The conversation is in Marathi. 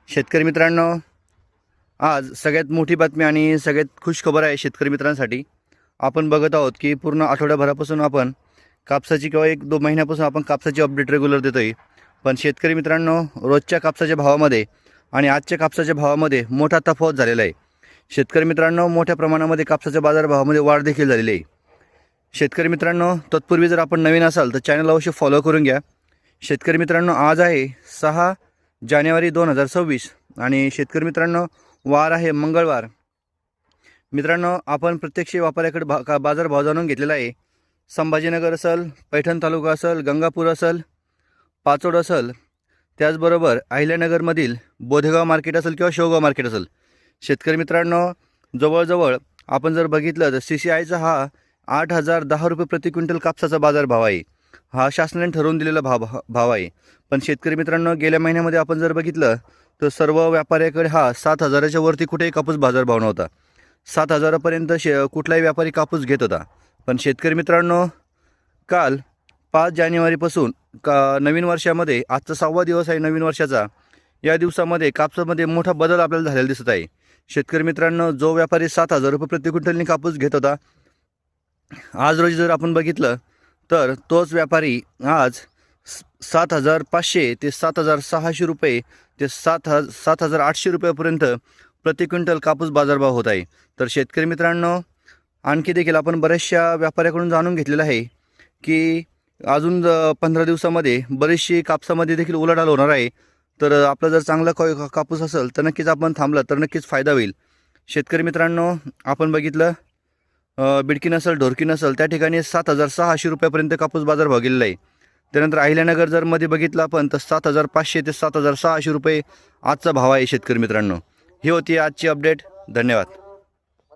शेतकरी मित्रांनो, आज सगळ्यात मोठी बातमी आणि सगळ्यात खुश खबर आहे शेतकरी मित्रांसाठी. आपण बघत आहोत की पूर्ण आठवड्याभरापासून आपण कापसाची किंवा 1-2 महिन्यापासून आपण कापसाची अपडेट रेग्युलर देतोय. पण शेतकरी मित्रांनो, रोजच्या कापसाच्या भावामध्ये आणि आजच्या कापसाच्या भावामध्ये मोठा तफावत झालेला आहे. शेतकरी मित्रांनो, मोठ्या प्रमाणामध्ये कापसाच्या बाजारभावामध्ये वाढ देखील झालेली आहे. शेतकरी मित्रांनो, तत्पूर्वी जर आपण नवीन असाल तर चॅनल अवश्य फॉलो करून घ्या. शेतकरी मित्रांनो, आज आहे 6 जानेवारी 2026 आणि शेतकरी मित्रांनो, वार आहे मंगळवार. मित्रांनो, आपण प्रत्यक्ष व्यापाऱ्याकडे बाजारभाव जाणून घेतलेला आहे. संभाजीनगर असेल, पैठण तालुका असेल, गंगापूर असेल, पाचोड असेल, त्याचबरोबर अहिल्यानगरमधील बोधेगाव मार्केट असेल किंवा शेवगाव मार्केट असेल. शेतकरी मित्रांनो, जवळजवळ आपण जर बघितलं तर CCIचा हा 8,010 रुपये प्रति क्विंटल कापसाचा बाजारभाव आहे. हा शासनाने ठरवून दिलेला भाव आहे. पण शेतकरी मित्रांनो, गेल्या महिन्यामध्ये आपण जर बघितलं तर सर्व व्यापाऱ्याकडे हा 7,000च्या वरती कुठेही कापूस बाजारभाव नव्हता. 7,000पर्यंत कुठलाही व्यापारी कापूस घेत होता. पण शेतकरी मित्रांनो, काल 5 जानेवारीपासून नवीन वर्षामध्ये आजचा 6वा दिवस आहे नवीन वर्षाचा. या दिवसामध्ये कापसामध्ये मोठा बदल आपल्याला झालेला दिसत आहे. शेतकरी मित्रांनो, जो व्यापारी 7,000 रुपये प्रति क्विंटलनी कापूस घेत होता, आज रोजी जर आपण बघितलं तर तोच व्यापारी आज 7,500 ते 7,600 रुपये ते 7,800 रुपयापर्यंत प्रति क्विंटल कापूस बाजारभाव होत आहे. तर शेतकरी मित्रांनो, आणखी देखील आपण बऱ्याचशा व्यापाऱ्याकडून जाणून घेतलेलं आहे की अजून 15 दिवसामध्ये बरीचशी कापसामध्ये देखील उलाढाल होणार आहे. तर आपला जर चांगला कापूस असेल तर नक्कीच आपण थांबलं तर नक्कीच फायदा होईल. शेतकरी मित्रांनो, आपण बघितलं बिडकी नसेल, ढोरकी नसेल, त्या ठिकाणी 7,600 रुपयापर्यंत कापूस बाजारभाव गेलेला आहे. त्यानंतर अहिल्यानगर जर मध्ये बघितलं आपण तर 7,500 ते 7,600 रुपये आजचा भाव आहे. शेतकरी मित्रांनो, ही होती आजची अपडेट. धन्यवाद.